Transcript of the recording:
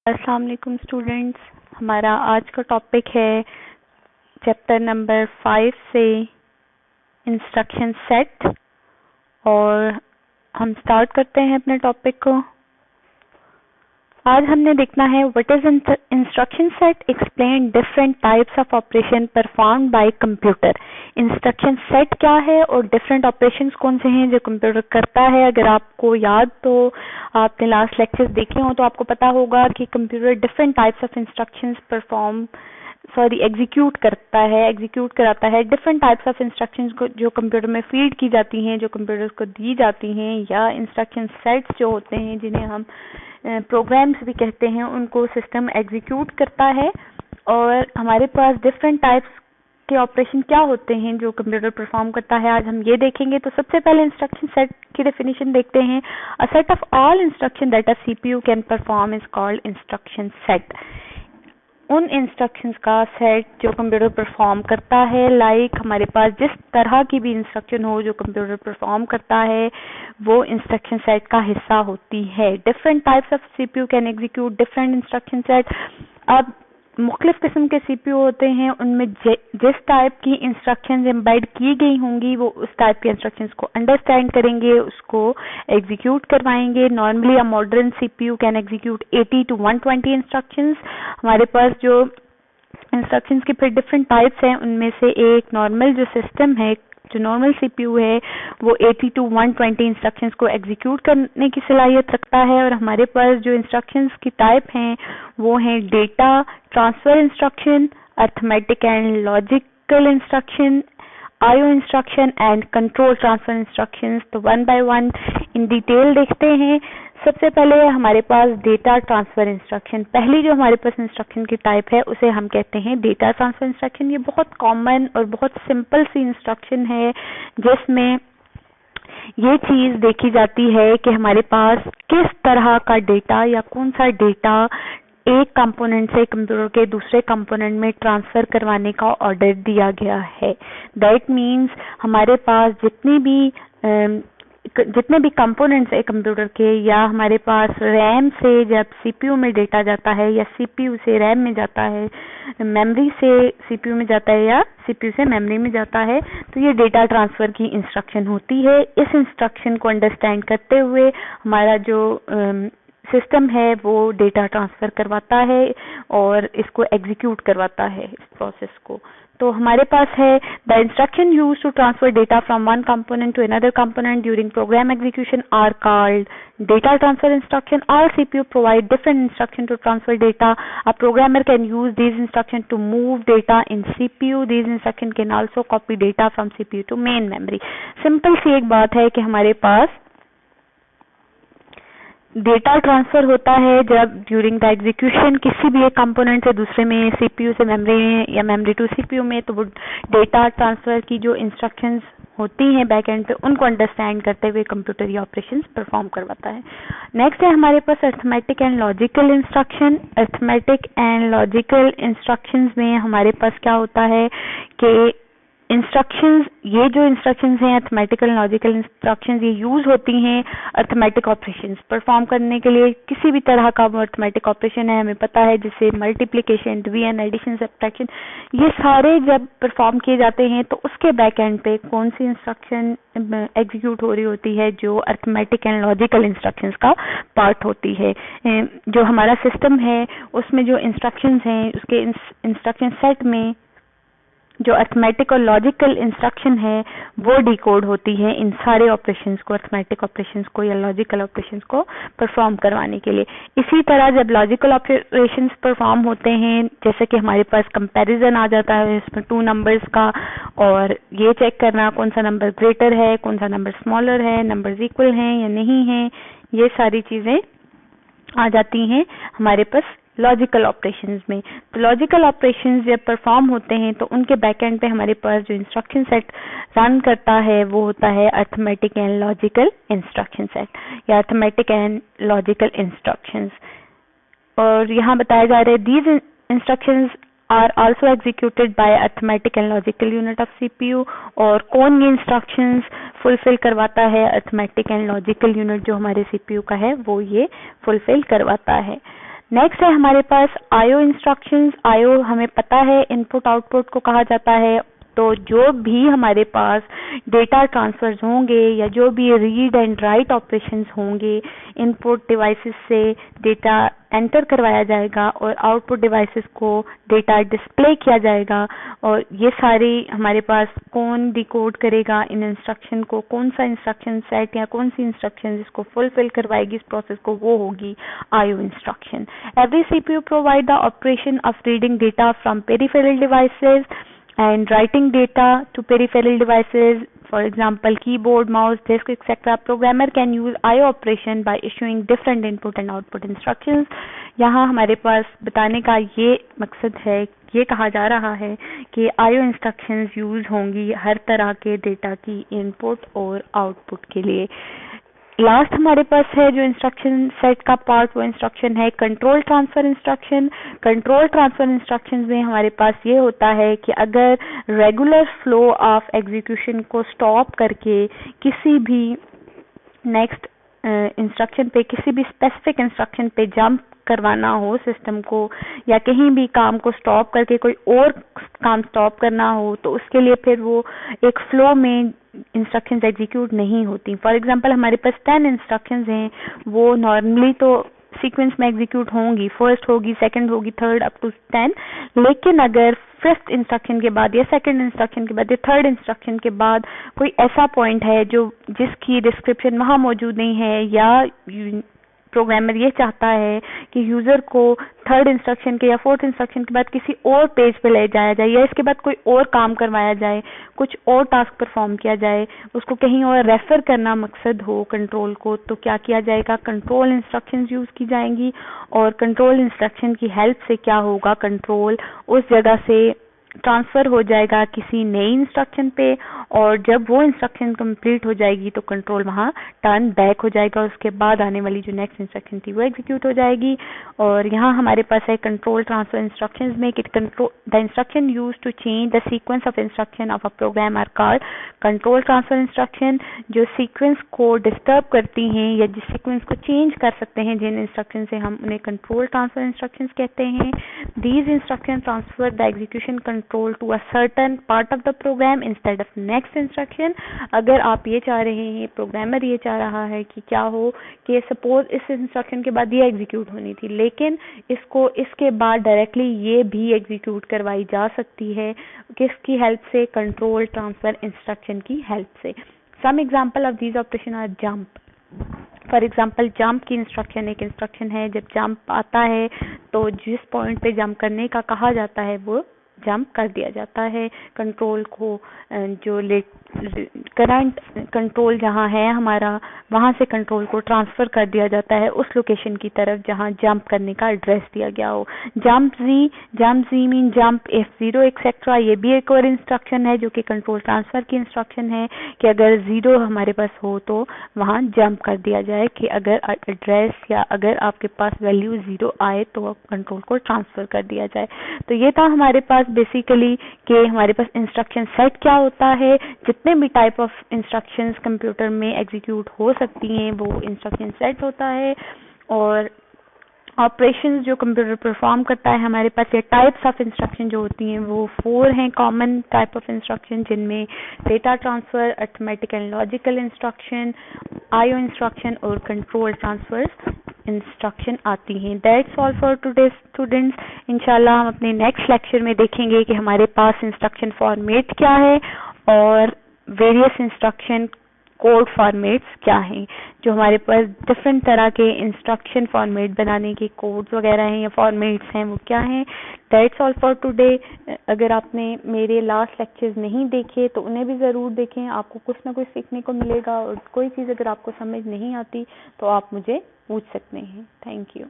अस्सलाम वालेकुम स्टूडेंट्स। हमारा आज का टॉपिक है चैप्टर नंबर 5 से इंस्ट्रक्शन सेट, और हम स्टार्ट करते हैं अपने टॉपिक को। आज हमने देखना है what is instruction set, explain different types of operation perform by computer. Instruction set क्या है और डिफरेंट ऑपरेशंस कौन से हैं जो कंप्यूटर करता है। अगर आपको याद तो आपने लास्ट लेक्चर्स देखे हो तो आपको पता होगा कि computer different types of instructions execute करता है, एग्जीक्यूट कराता है डिफरेंट टाइप्स ऑफ इंस्ट्रक्शंस को जो कंप्यूटर में फीड की जाती हैं, जो कंप्यूटर को दी जाती हैं, या इंस्ट्रक्शन सेट्स जो होते हैं जिन्हें हम प्रोग्राम्स भी कहते हैं, उनको सिस्टम एग्जीक्यूट करता है। और हमारे पास डिफरेंट टाइप्स के ऑपरेशन क्या होते हैं जो कंप्यूटर परफॉर्म करता है, आज हम ये देखेंगे। तो सबसे पहले इंस्ट्रक्शन सेट की डेफिनेशन देखते हैं। A set of all instruction that a CPU can perform is called instruction set. उन इंस्ट्रक्शंस का सेट जो कंप्यूटर परफॉर्म करता है, लाइक हमारे पास जिस तरह की भी इंस्ट्रक्शन हो जो कंप्यूटर परफॉर्म करता है, वो इंस्ट्रक्शन सेट का हिस्सा होती है। Different types of CPU can execute different instruction set. अब मुख्तलिफ किस्म के सीपीयू होते हैं, उनमें जिस टाइप की इंस्ट्रक्शंस एम्बेड की गई होंगी वो उस टाइप के इंस्ट्रक्शंस को अंडरस्टैंड करेंगे, उसको एग्जीक्यूट करवाएंगे। Normally a modern CPU can execute 80 to 120 instructions. हमारे पास जो इंस्ट्रक्शंस की फिर डिफरेंट टाइप्स हैं, उनमें से एक नॉर्मल जो सिस्टम है, जो नॉर्मल सीपीयू है, वो 80 to 120 इंस्ट्रक्शंस को एग्जीक्यूट करने की सलाहियत रखता है। और हमारे पास जो इंस्ट्रक्शंस की टाइप हैं वो हैं data transfer instruction, arithmetic and logical instruction, IO instruction and control transfer instructions. तो one by one in detail देखते हैं। सबसे पहले हमारे पास डेटा ट्रांसफर इंस्ट्रक्शन। पहली जो हमारे पास इंस्ट्रक्शन की टाइप है उसे हम कहते हैं डेटा ट्रांसफर इंस्ट्रक्शन। ये बहुत कॉमन और बहुत सिंपल सी इंस्ट्रक्शन है जिसमें ये चीज देखी जाती है कि हमारे पास किस तरह का डेटा या कौन सा डेटा एक कंपोनेंट से कंप्यूटर के दूसरे कंपोनेंट में ट्रांसफर करवाने का ऑर्डर दिया गया है। दैट मीन्स हमारे पास जितने भी कंपोनेंट्स है कंप्यूटर के, या हमारे पास रैम से जब सीपीयू में डेटा जाता है, या सीपीयू से रैम में जाता है, मेमोरी से सीपीयू में जाता है, या सीपीयू से मेमोरी में जाता है, तो ये डेटा ट्रांसफर की इंस्ट्रक्शन होती है। इस इंस्ट्रक्शन को अंडरस्टैंड करते हुए हमारा जो सिस्टम है वो डेटा ट्रांसफर करवाता है और इसको एग्जीक्यूट करवाता है, इस प्रोसेस को। तो हमारे पास है the instruction used to transfer data from one component to another component during program execution are called data transfer instruction. All CPU provide different instruction to transfer data. A programmer can use these instruction to move data in CPU. These instruction can also copy data from CPU to main memory. Simple सी एक बात है कि हमारे पास data transfer होता है जब during the execution किसी भी एक कंपोनेंट से दूसरे में, सीपीयू से मेमोरी में या मेमोरी टू सीपीयू में, तो वो डेटा ट्रांसफर की जो इंस्ट्रक्शंस होती हैं बैक एंड पे, उनको अंडरस्टैंड करते हुए कंप्यूटर ये ऑपरेशंस परफॉर्म करवाता है। नेक्स्ट है हमारे पास arithmetic and logical instruction. Arithmetic and logical instructions में हमारे पास क्या होता है कि इंस्ट्रक्शंस, ये जो इंस्ट्रक्शंस हैं अरिथमेटिकल लॉजिकल इंस्ट्रक्शंस, ये यूज होती हैं अरिथमेटिक ऑपरेशंस परफॉर्म करने के लिए। किसी भी तरह का अरिथमेटिक ऑपरेशन है, हमें पता है, जैसे मल्टीप्लिकेशन, डिवीजन, एडिशन, सब्ट्रैक्शन, ये सारे जब परफॉर्म किए जाते हैं तो उसके बैक एंड पे कौन सी इंस्ट्रक्शन एग्जीक्यूट हो रही होती है, जो अरिथमेटिक एंड लॉजिकल इंस्ट्रक्शंस का पार्ट होती है। जो हमारा सिस्टम है उसमें जो इंस्ट्रक्शंस हैं उसके इंस्ट्रक्शन सेट में जो अरिथमेटिक और लॉजिकल इंस्ट्रक्शन है वो डिकोड होती है इन सारे ऑपरेशंस को, अरिथमेटिक ऑपरेशंस को या लॉजिकल ऑपरेशंस को परफॉर्म करवाने के लिए। इसी तरह जब लॉजिकल ऑपरेशंस परफॉर्म होते हैं, जैसे कि हमारे पास कंपैरिजन आ जाता है इसमें टू नंबर्स का, और ये चेक करना कौन सा नंबर ग्रेटर है, कौन सा नंबर स्मॉलर है, नंबर्स इक्वल हैं या नहीं है, ये सारी चीजें आ जाती हैं हमारे पास लॉजिकल ऑपरेशंस में। तो लॉजिकल ऑपरेशंस जब परफॉर्म होते हैं तो उनके बैकएंड पे हमारे पास जो इंस्ट्रक्शन सेट रन करता है वो होता है arithmetic and logical instruction set या अरिथमेटिक एंड लॉजिकल इंस्ट्रक्शंस। और यहाँ बताया जा रहा है these instructions are also executed by arithmetic and logical unit of CPU. और कौन ये इंस्ट्रक्शंस फुलफिल करवाता है? अरिथमेटिक एंड लॉजिकल यूनिट जो हमारे सीपीयू का है वो ये फुलफिल करवाता है। नेक्स्ट है हमारे पास आईओ इंस्ट्रक्शंस। आईओ हमें पता है इनपुट आउटपुट को कहा जाता है। तो जो भी हमारे पास डेटा ट्रांसफर्स होंगे या जो भी रीड एंड राइट ऑपरेशंस होंगे, इनपुट डिवाइसेस से डेटा एंटर करवाया जाएगा और आउटपुट डिवाइसेस को डेटा डिस्प्ले किया जाएगा। और ये सारी हमारे पास कौन डिकोड करेगा इन इंस्ट्रक्शन को, कौन सा इंस्ट्रक्शन सेट या कौन सी इंस्ट्रक्शन इसको फुलफिल करवाएगी इस प्रोसेस को, वो होगी IO instruction. Every CPU provide the operation of reading data from peripheral devices and writing data to peripheral devices, for example keyboard, mouse, disk, etc. Programmer can use IO operation by issuing different input and output instructions. यहाँ हमारे पास बताने का ये मकसद है, ये कहा जा रहा है कि IO instructions यूज होंगी हर तरह के डेटा की इनपुट और आउटपुट के लिए। लास्ट हमारे पास है जो इंस्ट्रक्शन सेट का पार्ट, वो इंस्ट्रक्शन है control transfer instruction. Control transfer instructions में हमारे पास ये होता है कि अगर रेगुलर फ्लो ऑफ एग्जीक्यूशन को स्टॉप करके किसी भी नेक्स्ट इंस्ट्रक्शन पे, किसी भी स्पेसिफिक इंस्ट्रक्शन पे जंप करवाना हो सिस्टम को, या कहीं भी काम को स्टॉप करके कोई और काम स्टॉप करना हो, तो उसके लिए फिर वो एक फ्लो में इंस्ट्रक्शंस एग्जीक्यूट नहीं होती। फॉर एग्जांपल हमारे पास 10 इंस्ट्रक्शंस हैं, वो नॉर्मली तो सीक्वेंस में एग्जीक्यूट होंगी, फर्स्ट होगी, सेकंड होगी, थर्ड अप टू 10। लेकिन अगर फिफ्थ इंस्ट्रक्शन के बाद या सेकंड इंस्ट्रक्शन के बाद या थर्ड इंस्ट्रक्शन के बाद कोई ऐसा पॉइंट है जो जिसकी डिस्क्रिप्शन वहां मौजूद नहीं है, या प्रोग्रामर ये चाहता है कि यूजर को थर्ड इंस्ट्रक्शन के या फोर्थ इंस्ट्रक्शन के बाद किसी और पेज पे ले जाया जाए, या इसके बाद कोई और काम करवाया जाए, कुछ और टास्क परफॉर्म किया जाए, उसको कहीं और रेफर करना मकसद हो कंट्रोल को, तो क्या किया जाएगा, कंट्रोल इंस्ट्रक्शंस यूज की जाएंगी। और कंट्रोल इंस्ट्रक्शन की हेल्प से क्या होगा, कंट्रोल उस जगह से ट्रांसफर हो जाएगा किसी नई इंस्ट्रक्शन पे, और जब वो इंस्ट्रक्शन कंप्लीट हो जाएगी तो कंट्रोल वहां टर्न बैक हो जाएगा, उसके बाद आने वाली जो नेक्स्ट इंस्ट्रक्शन थी वो एग्जीक्यूट हो जाएगी। और यहाँ हमारे पास है कंट्रोल ट्रांसफर इंस्ट्रक्शंस में कि the instruction use to change the sequence of instruction of a program are called control transfer instruction. जो सीक्वेंस को डिस्टर्ब करती हैं या जिस सीक्वेंस को चेंज कर सकते हैं जिन इंस्ट्रक्शन से, हम उन्हें कंट्रोल ट्रांसफर इंस्ट्रक्शंस कहते हैं। These instruction transfer the execution control to a certain part of the program instead of next instruction. अगर आप ये चाह रहे हैं, प्रोग्रामर ये चाह रहा है कि क्या हो कि सपोज इस इंस्ट्रक्शन के बाद ये एग्जीक्यूट होनी थी, लेकिन इसको इसके बाद डायरेक्टली ये भी एग्जीक्यूट करवाई जा सकती है, किसकी हेल्प से, कंट्रोल ट्रांसफर इंस्ट्रक्शन की हेल्प से। Some example of these operation are jump. For example jump की इंस्ट्रक्शन एक इंस्ट्रक्शन है, जब जंप आता है तो जिस पॉइंट पे जंप करने का कहा जाता है वो जंप कर दिया जाता है। कंट्रोल को जो करंट कंट्रोल जहाँ है हमारा, वहाँ से कंट्रोल को ट्रांसफर कर दिया जाता है उस लोकेशन की तरफ जहाँ जंप करने का एड्रेस दिया गया हो। Jump G mean jump F0 etcetera, ये भी एक और इंस्ट्रक्शन है जो कि कंट्रोल ट्रांसफर की इंस्ट्रक्शन है कि अगर 0 हमारे पास हो तो वहाँ जंप कर दिया जाए, कि अगर एड्रेस या अगर आपके पास वैल्यू 0 आए तो कंट्रोल को ट्रांसफर कर दिया जाए। तो ये था हमारे पास बेसिकली कि हमारे पास इंस्ट्रक्शन सेट क्या होता है, जितने भी टाइप ऑफ इंस्ट्रक्शंस कंप्यूटर में एग्जीक्यूट हो सकती हैं वो इंस्ट्रक्शन सेट होता है। और ऑपरेशंस जो कंप्यूटर परफॉर्म करता है, हमारे पास ये टाइप्स ऑफ इंस्ट्रक्शन जो होती हैं वो 4 हैं कॉमन टाइप ऑफ इंस्ट्रक्शन, जिनमें data transfer, arithmetic and logical instruction, IO instruction और कंट्रोल ट्रांसफर इंस्ट्रक्शन आती हैं। That's all for today students. इंशाल्लाह हम अपने नेक्स्ट लेक्चर में देखेंगे कि हमारे पास इंस्ट्रक्शन फॉर्मेट क्या है और वेरियस इंस्ट्रक्शन कोड फॉर्मेट्स क्या हैं, जो हमारे पास डिफरेंट तरह के इंस्ट्रक्शन फॉर्मेट बनाने के कोड्स वगैरह हैं या फॉर्मेट्स हैं वो क्या हैं। That's all for today. अगर आपने मेरे लास्ट लेक्चर्स नहीं देखे तो उन्हें भी ज़रूर देखें, आपको कुछ ना कुछ सीखने को मिलेगा। और कोई चीज़ अगर आपको समझ नहीं आती तो आप मुझे पूछ सकते हैं। Thank you.